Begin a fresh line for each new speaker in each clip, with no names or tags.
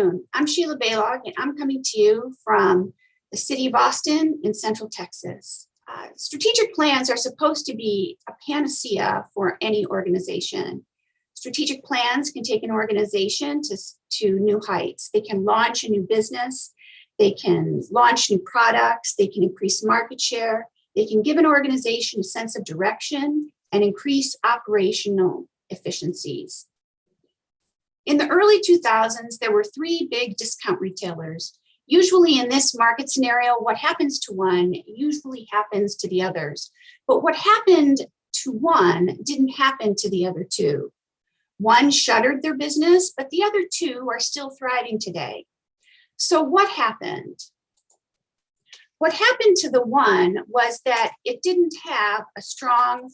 afternoon. I'm Sheila Baylog, and I'm coming to you from the city of Austin in Central Texas. Strategic plans are supposed to be a panacea for any organization. Strategic plans can take an organization to new heights. They can launch a new business. They can launch new products. They can increase market share. They can give an organization a sense of direction and increase operational efficiencies. In the early 2000s, there were three big discount retailers. Usually in this market scenario, what happens to one usually happens to the others. But what happened to one didn't happen to the other two. One shuttered their business, but the other two are still thriving today. So what happened? What happened to the one was that it didn't have a strong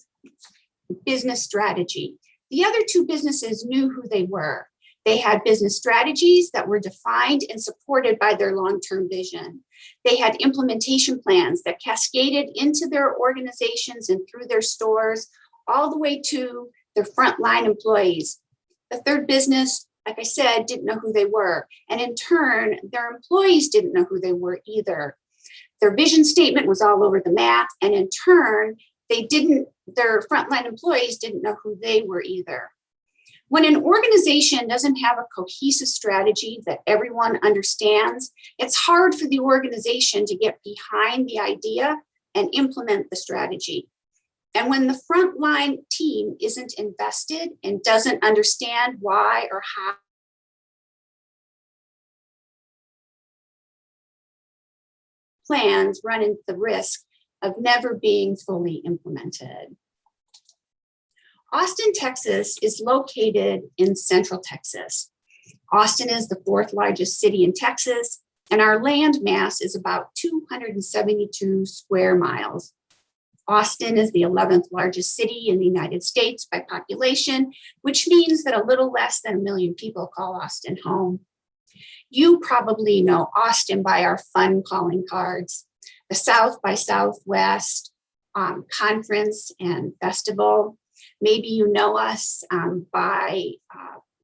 business strategy. The other two businesses knew who they were. They had business strategies that were defined and supported by their long-term vision. They had implementation plans that cascaded into their organizations and through their stores, all the way to their frontline employees. The third business, like I said, didn't know who they were. And in turn, their employees didn't know who they were either. Their vision statement was all over the map. And in turn, their frontline employees didn't know who they were either. When an organization doesn't have a cohesive strategy that everyone understands, it's hard for the organization to get behind the idea and implement the strategy. And when the frontline team isn't invested and doesn't understand why or how, plans run into the risk of never being fully implemented. Austin, Texas is located in Central Texas. Austin is the fourth largest city in Texas, and our land mass is about 272 square miles. Austin is the 11th largest city in the United States by population, which means that a little less than 1 million people call Austin home. You probably know Austin by our fun calling cards, the South by Southwest conference and festival. Maybe you know us by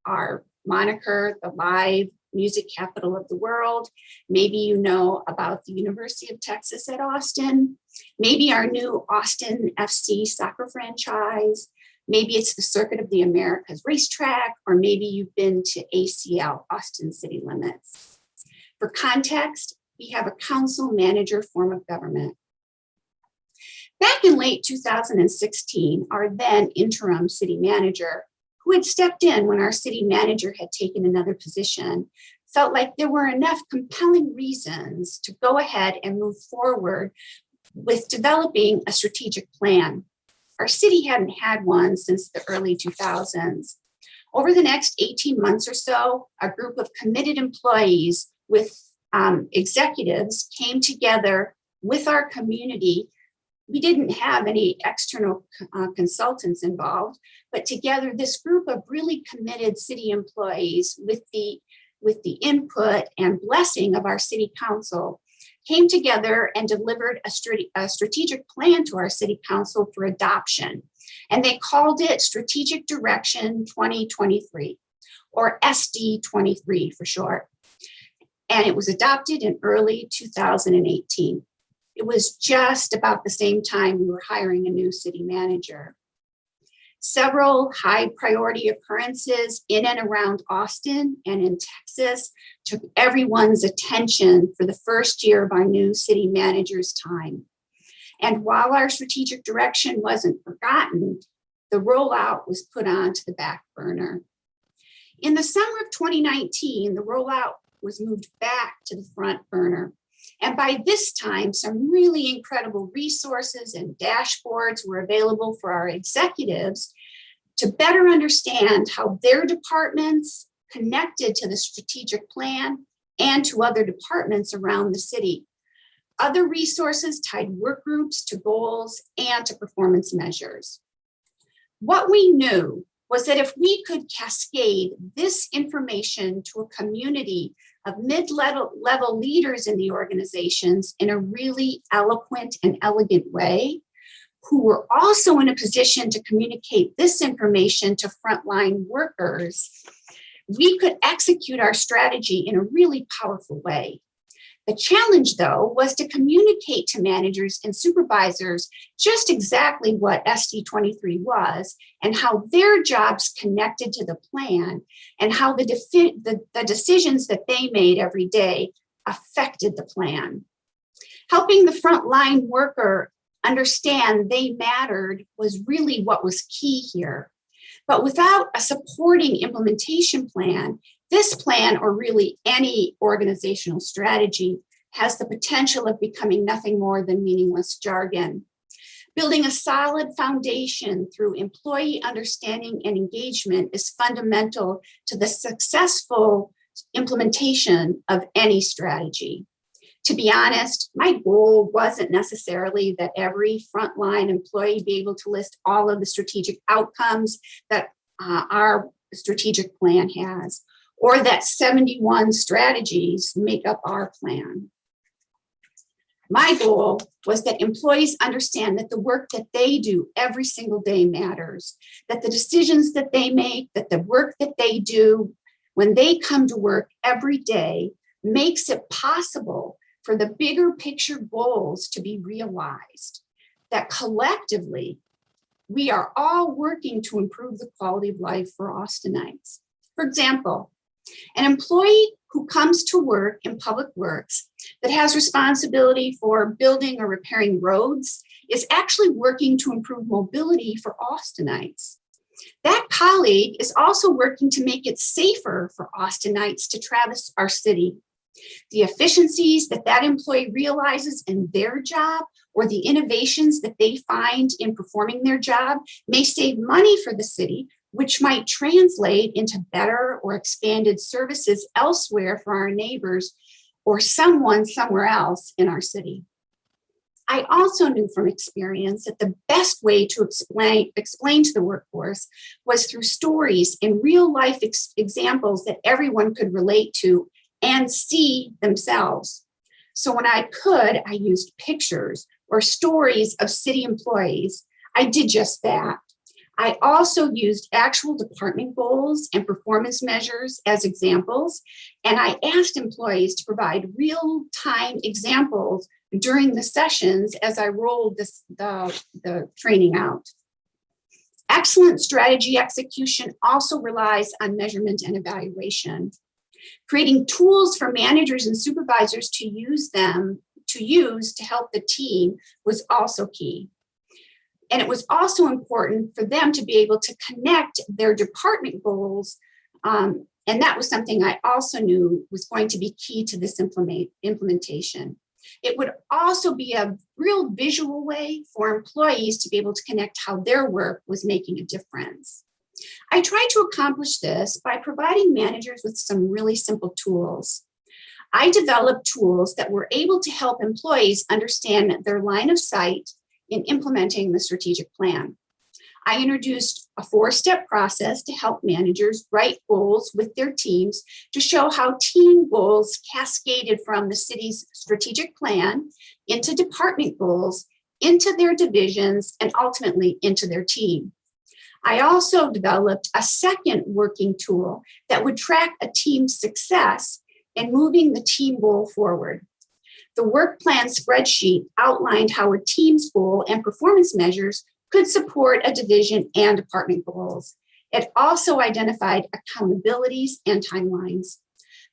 our moniker, the live music capital of the world. Maybe you know about the University of Texas at Austin. Maybe our new Austin FC soccer franchise. Maybe it's the Circuit of the Americas racetrack, or maybe you've been to ACL, Austin City Limits. For context, we have a council manager form of government. Back in late 2016, our then interim city manager, who had stepped in when our city manager had taken another position, felt like there were enough compelling reasons to go ahead and move forward with developing a strategic plan. Our city hadn't had one since the early 2000s. Over the next 18 months or so, a group of committed employees with executives came together with our community. We didn't have any external consultants involved, but together this group of really committed city employees with the input and blessing of our city council came together and delivered a strategic plan to our city council for adoption. And they called it Strategic Direction 2023, or SD23 for short. And it was adopted in early 2018. It was just about the same time we were hiring a new city manager. Several high priority occurrences in and around Austin and in Texas took everyone's attention for the first year of our new city manager's time. And while our strategic direction wasn't forgotten, the rollout was put onto the back burner. In the summer of 2019, the rollout was moved back to the front burner. And by this time, some really incredible resources and dashboards were available for our executives to better understand how their departments connected to the strategic plan and to other departments around the city. Other resources tied work groups to goals and to performance measures. What we knew was that if we could cascade this information to a community of mid-level leaders in the organizations in a really eloquent and elegant way, who were also in a position to communicate this information to frontline workers, we could execute our strategy in a really powerful way. The challenge, though, was to communicate to managers and supervisors just exactly what SD23 was and how their jobs connected to the plan and how the decisions that they made every day affected the plan. Helping the frontline worker understand they mattered was really what was key here. But without a supporting implementation plan, this plan, or really any organizational strategy, has the potential of becoming nothing more than meaningless jargon. Building a solid foundation through employee understanding and engagement is fundamental to the successful implementation of any strategy. To be honest, my goal wasn't necessarily that every frontline employee be able to list all of the strategic outcomes that our strategic plan has, or that 71 strategies make up our plan. My goal was that employees understand that the work that they do every single day matters, that the decisions that they make, that the work that they do when they come to work every day makes it possible for the bigger picture goals to be realized, that collectively we are all working to improve the quality of life for Austinites. For example, an employee who comes to work in public works that has responsibility for building or repairing roads is actually working to improve mobility for Austinites. That colleague is also working to make it safer for Austinites to traverse our city. The efficiencies that that employee realizes in their job or the innovations that they find in performing their job may save money for the city, which might translate into better or expanded services elsewhere for our neighbors or someone somewhere else in our city. I also knew from experience that the best way to explain to the workforce was through stories and real life examples that everyone could relate to and see themselves. So when I could, I used pictures or stories of city employees. I did just that. I also used actual department goals and performance measures as examples, and I asked employees to provide real-time examples during the sessions as I rolled the training out. Excellent strategy execution also relies on measurement and evaluation. Creating tools for managers and supervisors to use to help the team was also key. And it was also important for them to be able to connect their department goals. And that was something I also knew was going to be key to this implementation. It would also be a real visual way for employees to be able to connect how their work was making a difference. I tried to accomplish this by providing managers with some really simple tools. I developed tools that were able to help employees understand their line of sight in implementing the strategic plan. I introduced a 4-step process to help managers write goals with their teams to show how team goals cascaded from the city's strategic plan into department goals, into their divisions, and ultimately into their team. I also developed a second working tool that would track a team's success in moving the team goal forward. The work plan spreadsheet outlined how a team's goal and performance measures could support a division and department goals. It also identified accountabilities and timelines.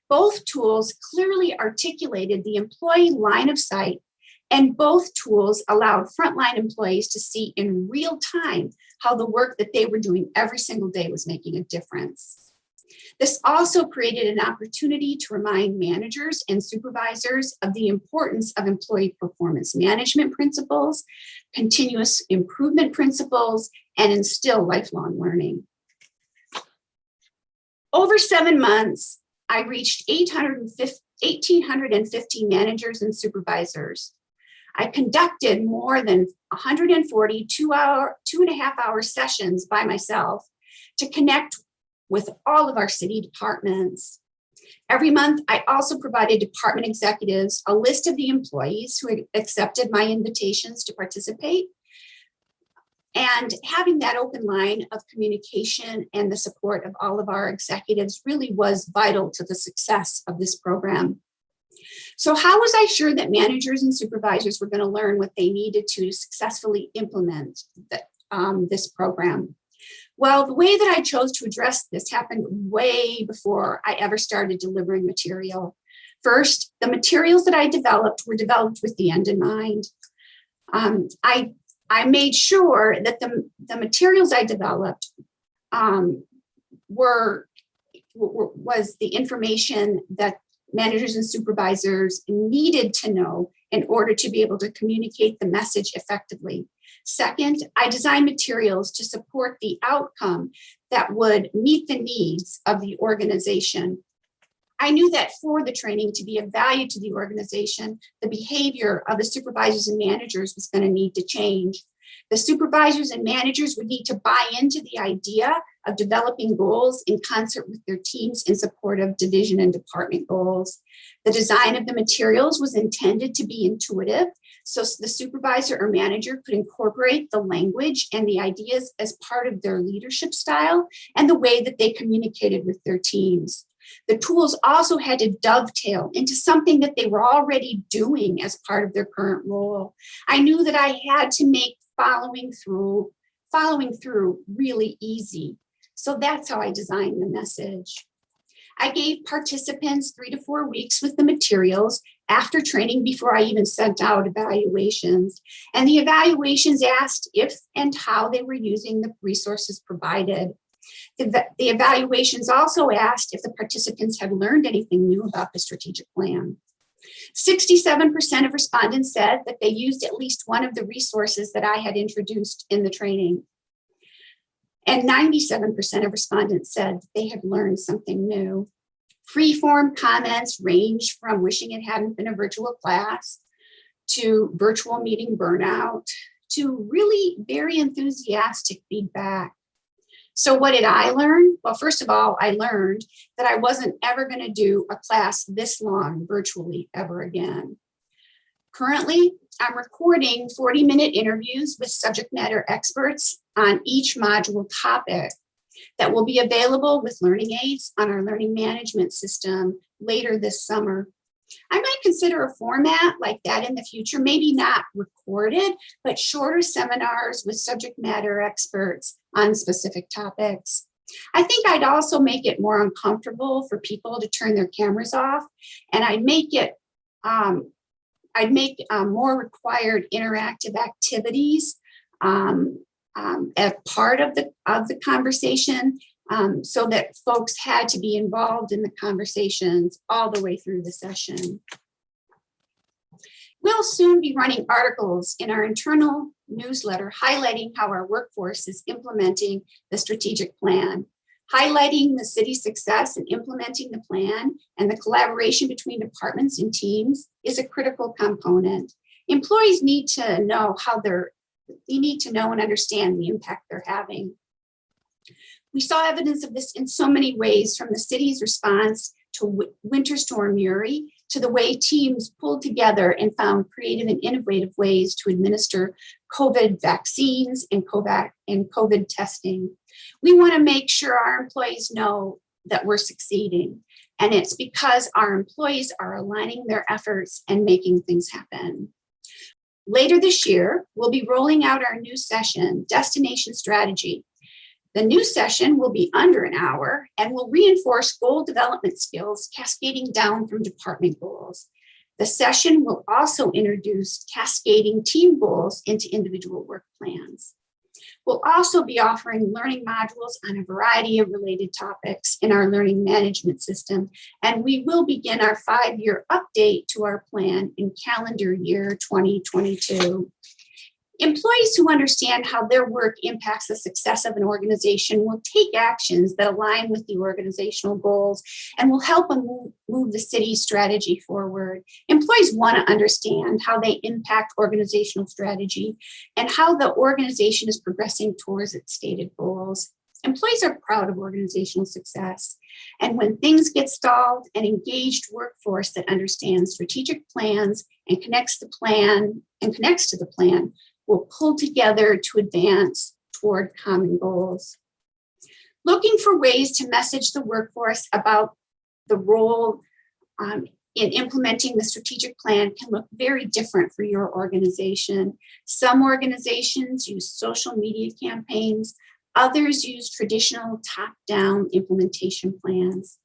Both tools clearly articulated the employee line of sight, and both tools allowed frontline employees to see in real time how the work that they were doing every single day was making a difference. This also created an opportunity to remind managers and supervisors of the importance of employee performance management principles, continuous improvement principles, and instill lifelong learning. Over 7 months, I reached 1,850 managers and supervisors. I conducted more than 140 2.5-hour sessions by myself to connect with all of our city departments. Every month, I also provided department executives a list of the employees who had accepted my invitations to participate. And having that open line of communication and the support of all of our executives really was vital to the success of this program. So how was I sure that managers and supervisors were going to learn what they needed to successfully implement this program? Well, the way that I chose to address this happened way before I ever started delivering material. First, the materials that I developed were developed with the end in mind. I made sure that the materials I developed was the information that managers and supervisors needed to know in order to be able to communicate the message effectively. Second, I designed materials to support the outcome that would meet the needs of the organization. I knew that for the training to be of value to the organization, the behavior of the supervisors and managers was going to need to change. The supervisors and managers would need to buy into the idea of developing goals in concert with their teams in support of division and department goals. The design of the materials was intended to be intuitive, so the supervisor or manager could incorporate the language and the ideas as part of their leadership style and the way that they communicated with their teams. The tools also had to dovetail into something that they were already doing as part of their current role. I knew that I had to make following through really easy. So that's how I designed the message. I gave participants 3 to 4 weeks with the materials after training before I even sent out evaluations. And the evaluations asked if and how they were using the resources provided. The evaluations also asked if the participants had learned anything new about the strategic plan. 67% of respondents said that they used at least one of the resources that I had introduced in the training. And 97% of respondents said they had learned something new. Free-form comments ranged from wishing it hadn't been a virtual class, to virtual meeting burnout, to really very enthusiastic feedback. So what did I learn? Well, first of all, I learned that I wasn't ever going to do a class this long virtually ever again. Currently, I'm recording 40-minute interviews with subject matter experts on each module topic that will be available with learning aids on our learning management system later this summer. I might consider a format like that in the future, maybe not recorded, but shorter seminars with subject matter experts on specific topics. I think I'd also make it more uncomfortable for people to turn their cameras off, and I'd make more required interactive activities as part of the conversation, so that folks had to be involved in the conversations all the way through the session. We'll soon be running articles in our internal newsletter highlighting how our workforce is implementing the strategic plan. Highlighting the city's success in implementing the plan and the collaboration between departments and teams is a critical component. Employees need to know and understand the impact they're having. We saw evidence of this in so many ways, from the city's response to Winter Storm Uri, to the way teams pulled together and found creative and innovative ways to administer COVID vaccines and COVID testing. We want to make sure our employees know that we're succeeding, and it's because our employees are aligning their efforts and making things happen. Later this year, we'll be rolling out our new session, Destination Strategy. The new session will be under an hour and will reinforce goal development skills cascading down from department goals. The session will also introduce cascading team goals into individual work plans. We'll also be offering learning modules on a variety of related topics in our learning management system, and we will begin our 5-year update to our plan in calendar year 2022. Employees who understand how their work impacts the success of an organization will take actions that align with the organizational goals and will help them move the city's strategy forward. Employees want to understand how they impact organizational strategy and how the organization is progressing towards its stated goals. Employees are proud of organizational success. And when things get stalled, an engaged workforce that understands strategic plans and connects to the plan will pull together to advance toward common goals. Looking for ways to message the workforce about the role in implementing the strategic plan can look very different for your organization. Some organizations use social media campaigns, others use traditional top-down implementation plans.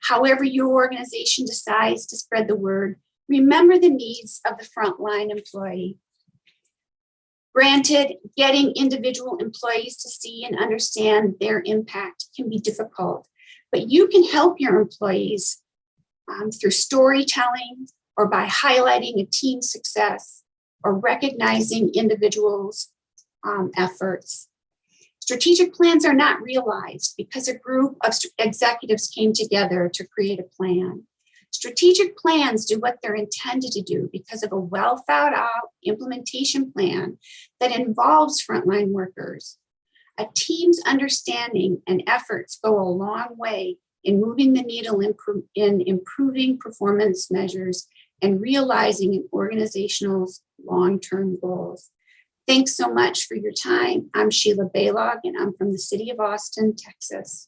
However your organization decides to spread the word, remember the needs of the frontline employee. Granted, getting individual employees to see and understand their impact can be difficult, but you can help your employees through storytelling or by highlighting a team's success or recognizing individuals' efforts. Strategic plans are not realized because a group of executives came together to create a plan. Strategic plans do what they're intended to do because of a well thought out implementation plan that involves frontline workers. A team's understanding and efforts go a long way in moving the needle in improving performance measures and realizing an organization's long-term goals. Thanks so much for your time. I'm Sheila Baylog, and I'm from the city of Austin, Texas.